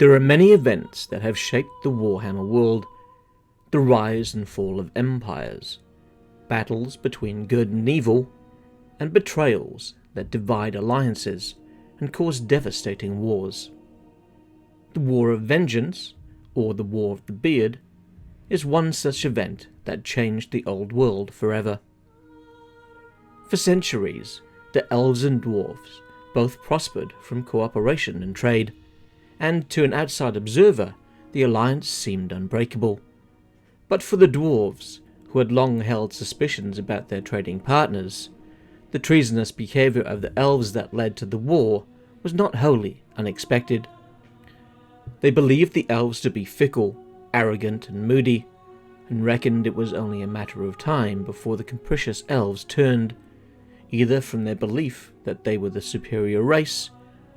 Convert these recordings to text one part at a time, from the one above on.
There are many events that have shaped the Warhammer world. The rise and fall of empires, battles between good and evil, and betrayals that divide alliances and cause devastating wars. The War of Vengeance, or the War of the Beard, is one such event that changed the old world forever. For centuries, the Elves and Dwarfs both prospered from cooperation and trade, and to an outside observer, the alliance seemed unbreakable. But for the Dwarves, who had long held suspicions about their trading partners, the treasonous behaviour of the Elves that led to the war was not wholly unexpected. They believed the Elves to be fickle, arrogant and moody, and reckoned it was only a matter of time before the capricious Elves turned, either from their belief that they were the superior race,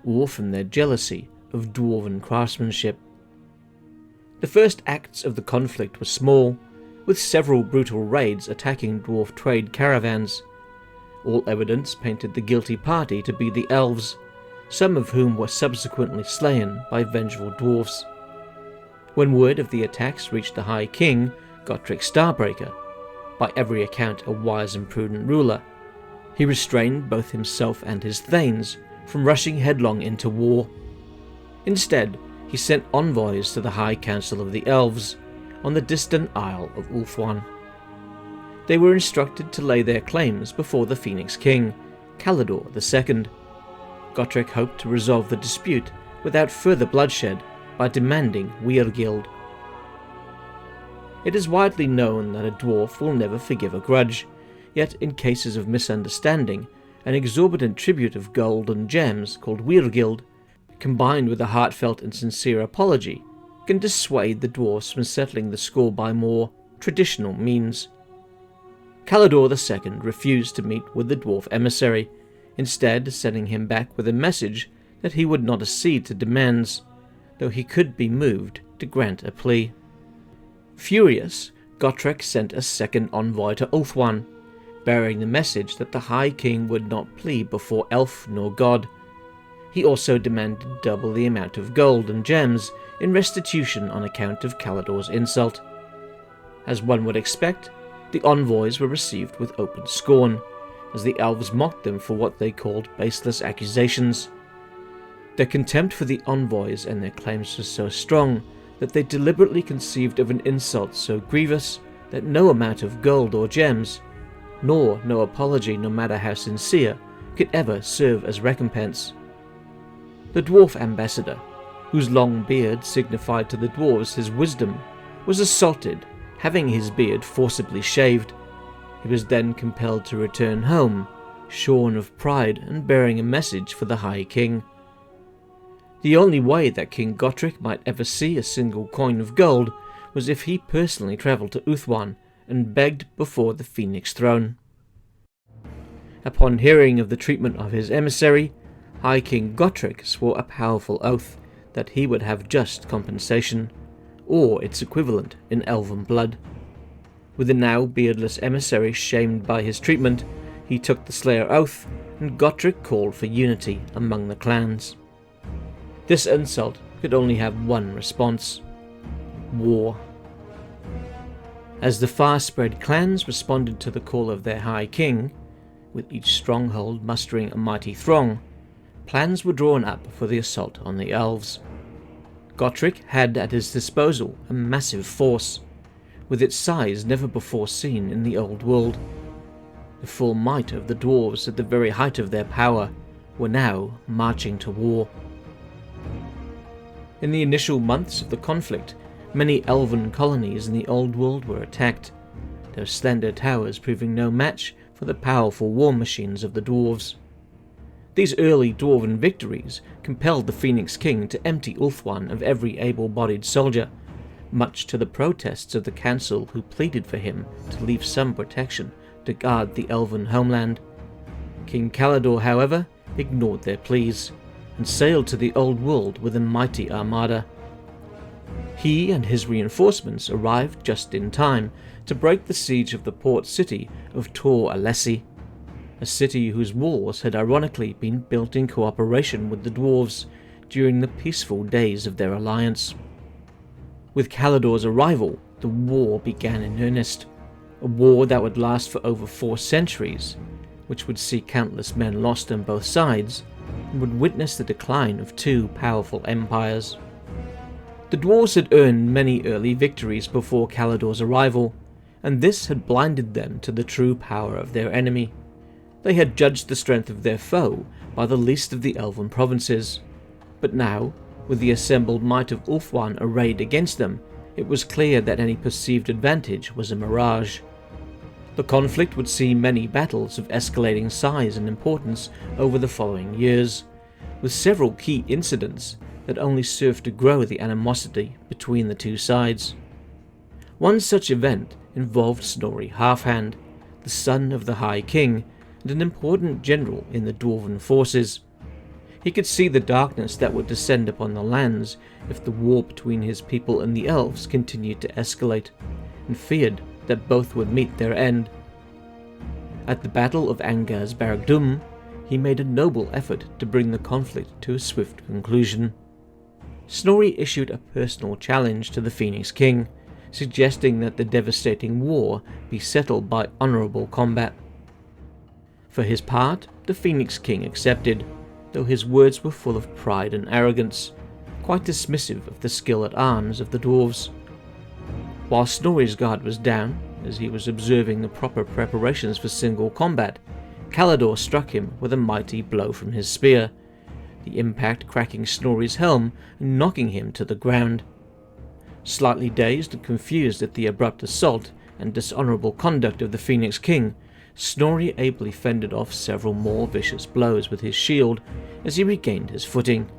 or from their jealousy of dwarven craftsmanship. The first acts of the conflict were small, with several brutal raids attacking dwarf trade caravans. All evidence painted the guilty party to be the Elves, some of whom were subsequently slain by vengeful dwarfs. When word of the attacks reached the High King, Gottric Starbreaker, by every account a wise and prudent ruler, he restrained both himself and his thanes from rushing headlong into war. Instead, he sent envoys to the High Council of the Elves on the distant Isle of Ulthuan. They were instructed to lay their claims before the Phoenix King, Kalidor II. Gottric hoped to resolve the dispute without further bloodshed by demanding Wergild. It is widely known that a dwarf will never forgive a grudge, yet in cases of misunderstanding, an exorbitant tribute of gold and gems called Wergild, combined with a heartfelt and sincere apology, can dissuade the dwarfs from settling the score by more traditional means. Kalidor II refused to meet with the dwarf emissary, instead sending him back with a message that he would not accede to demands, though he could be moved to grant a plea. Furious, Gottric sent a second envoy to Ulthuan, bearing the message that the High King would not plead before elf nor god. He also demanded double the amount of gold and gems in restitution on account of Kalidor's insult. As one would expect, the envoys were received with open scorn, as the Elves mocked them for what they called baseless accusations. Their contempt for the envoys and their claims was so strong that they deliberately conceived of an insult so grievous that no amount of gold or gems, nor no apology no matter how sincere, could ever serve as recompense. The dwarf ambassador, whose long beard signified to the dwarves his wisdom, was assaulted, having his beard forcibly shaved. He was then compelled to return home, shorn of pride and bearing a message for the High King. The only way that King Gottric might ever see a single coin of gold was if he personally travelled to Ulthuan and begged before the Phoenix throne. Upon hearing of the treatment of his emissary, High King Gottric swore a powerful oath that he would have just compensation, or its equivalent in elven blood. With the now beardless emissary shamed by his treatment, he took the Slayer oath, and Gottric called for unity among the clans. This insult could only have one response: war. As the far-spread clans responded to the call of their High King, with each stronghold mustering a mighty throng, plans were drawn up for the assault on the Elves. Gottric had at his disposal a massive force, with its size never before seen in the old world. The full might of the dwarves at the very height of their power were now marching to war. In the initial months of the conflict, many elven colonies in the old world were attacked, their slender towers proving no match for the powerful war machines of the dwarves. These early dwarven victories compelled the Phoenix King to empty Ulthuan of every able-bodied soldier, much to the protests of the council who pleaded for him to leave some protection to guard the elven homeland. King Kalidor, however, ignored their pleas, and sailed to the old world with a mighty armada. He and his reinforcements arrived just in time to break the siege of the port city of Alessi, a city whose walls had ironically been built in cooperation with the dwarves, during the peaceful days of their alliance. With Caledor's arrival, the war began in earnest, a war that would last for over 4 centuries, which would see countless men lost on both sides, and would witness the decline of 2 powerful empires. The dwarves had earned many early victories before Caledor's arrival, and this had blinded them to the true power of their enemy. They had judged the strength of their foe by the least of the elven provinces, but now, with the assembled might of Ulthuan arrayed against them, it was clear that any perceived advantage was a mirage. The conflict would see many battles of escalating size and importance over the following years, with several key incidents that only served to grow the animosity between the two sides. One such event involved Snorri Halfhand, the son of the High King and an important general in the dwarven forces. He could see the darkness that would descend upon the lands if the war between his people and the elves continued to escalate, and feared that both would meet their end. At the Battle of Angaz Baragdum, he made a noble effort to bring the conflict to a swift conclusion. Snorri issued a personal challenge to the Phoenix King, suggesting that the devastating war be settled by honourable combat. For his part, the Phoenix King accepted, though his words were full of pride and arrogance, quite dismissive of the skill at arms of the dwarves. While Snorri's guard was down, as he was observing the proper preparations for single combat, Caledor struck him with a mighty blow from his spear, the impact cracking Snorri's helm and knocking him to the ground. Slightly dazed and confused at the abrupt assault and dishonourable conduct of the Phoenix King, Snorri ably fended off several more vicious blows with his shield as he regained his footing.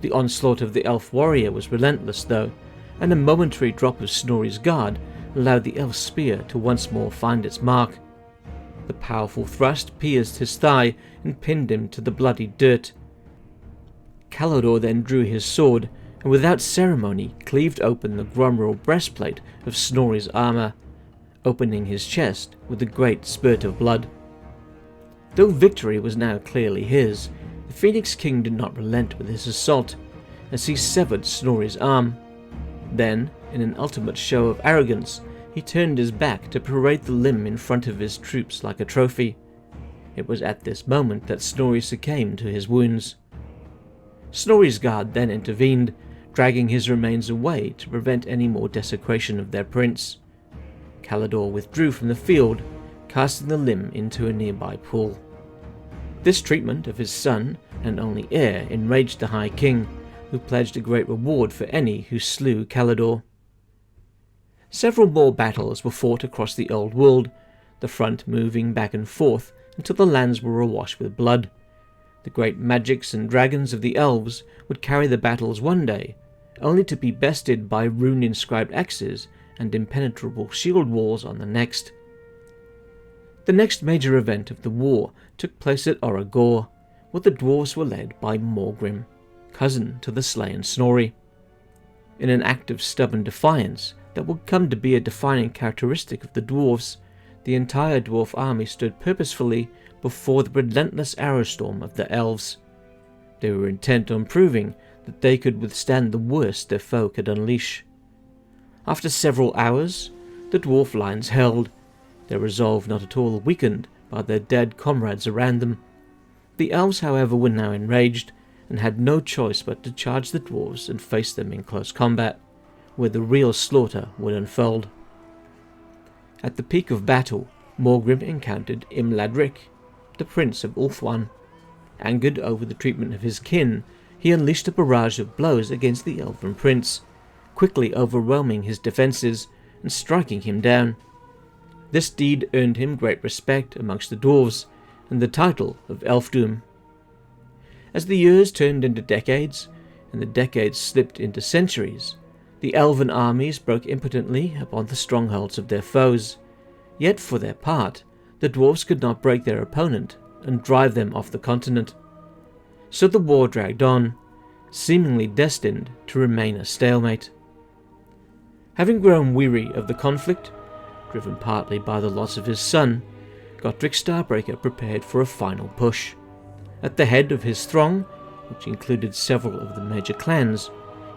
The onslaught of the elf warrior was relentless though, and a momentary drop of Snorri's guard allowed the elf's spear to once more find its mark. The powerful thrust pierced his thigh and pinned him to the bloody dirt. Caledor then drew his sword and without ceremony cleaved open the grumeral breastplate of Snorri's armour, opening his chest with a great spurt of blood. Though victory was now clearly his, the Phoenix King did not relent with his assault, as he severed Snorri's arm. Then, in an ultimate show of arrogance, he turned his back to parade the limb in front of his troops like a trophy. It was at this moment that Snorri succumbed to his wounds. Snorri's guard then intervened, dragging his remains away to prevent any more desecration of their prince. Caledor withdrew from the field, casting the limb into a nearby pool. This treatment of his son and only heir enraged the High King, who pledged a great reward for any who slew Caledor. Several more battles were fought across the old world, the front moving back and forth until the lands were awash with blood. The great magics and dragons of the elves would carry the battles one day, only to be bested by rune-inscribed axes and impenetrable shield walls on the next. The next major event of the war took place at Oragor, where the dwarves were led by Morgrim, cousin to the slain Snorri. In an act of stubborn defiance that would come to be a defining characteristic of the dwarves, the entire dwarf army stood purposefully before the relentless arrowstorm of the elves. They were intent on proving that they could withstand the worst their foe could unleash. After several hours, the dwarf lines held, their resolve not at all weakened by their dead comrades around them. The elves, however, were now enraged, and had no choice but to charge the dwarves and face them in close combat, where the real slaughter would unfold. At the peak of battle, Morgrim encountered Imladric, the prince of Ulthuan. Angered over the treatment of his kin, he unleashed a barrage of blows against the elven prince, quickly overwhelming his defences and striking him down. This deed earned him great respect amongst the dwarves and the title of Elfdoom. As the years turned into decades, and the decades slipped into centuries, the elven armies broke impotently upon the strongholds of their foes. Yet for their part, the dwarves could not break their opponent and drive them off the continent. So the war dragged on, seemingly destined to remain a stalemate. Having grown weary of the conflict, driven partly by the loss of his son, Godric Starbreaker prepared for a final push. At the head of his throng which included several of the major clans,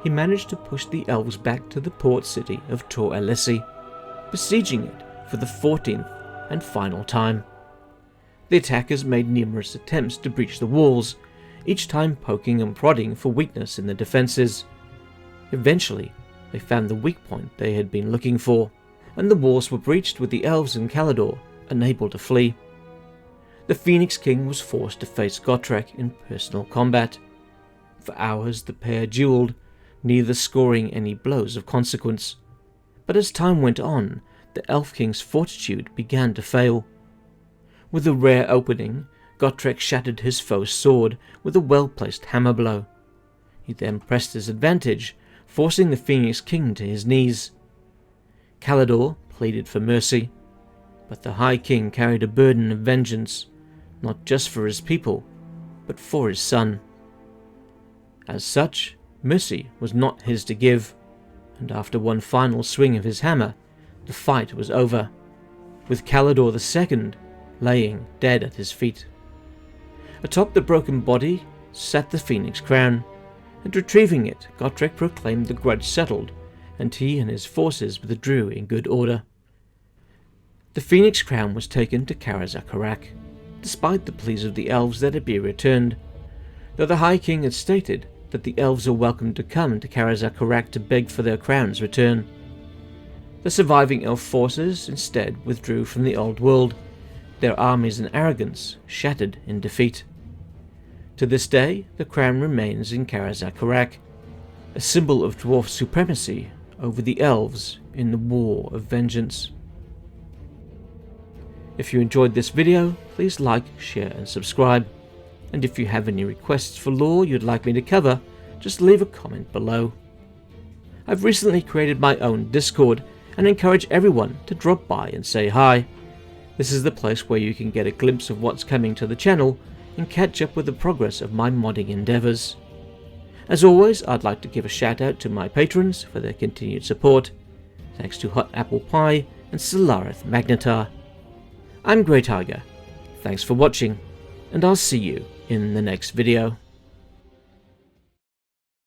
he managed to push the Elves back to the port city of Alessi, besieging it for the 14th and final time. The attackers made numerous attempts to breach the walls, each time poking and prodding for weakness in the defences. Eventually, they found the weak point they had been looking for, and the walls were breached with the Elves and Calador unable to flee. The Phoenix King was forced to face Gotrek in personal combat. For hours the pair duelled, neither scoring any blows of consequence. But as time went on, the Elf King's fortitude began to fail. With a rare opening, Gotrek shattered his foe's sword with a well-placed hammer blow. He then pressed his advantage, forcing the Phoenix King to his knees. Calador pleaded for mercy, but the High King carried a burden of vengeance, not just for his people, but for his son. As such, mercy was not his to give, and after one final swing of his hammer, the fight was over, with Calador II laying dead at his feet. Atop the broken body sat the Phoenix Crown, and retrieving it, Gotrek proclaimed the grudge settled, and he and his forces withdrew in good order. The Phoenix Crown was taken to Karazakarak, despite the pleas of the Elves that it be returned, though the High King had stated that the Elves are welcome to come to Karazakarak to beg for their crown's return. The surviving Elf forces instead withdrew from the Old World, their armies and arrogance shattered in defeat. To this day, the crown remains in Karazakarak, a symbol of dwarf supremacy over the Elves in the War of Vengeance. If you enjoyed this video, please like, share and subscribe. And if you have any requests for lore you'd like me to cover, just leave a comment below. I've recently created my own Discord and encourage everyone to drop by and say hi. This is the place where you can get a glimpse of what's coming to the channel and catch up with the progress of my modding endeavours. As always, I'd like to give a shout out to my patrons for their continued support. Thanks to Hot Apple Pie and Solarith Magnetar. I'm Grey Tiger. Thanks for watching, and I'll see you in the next video.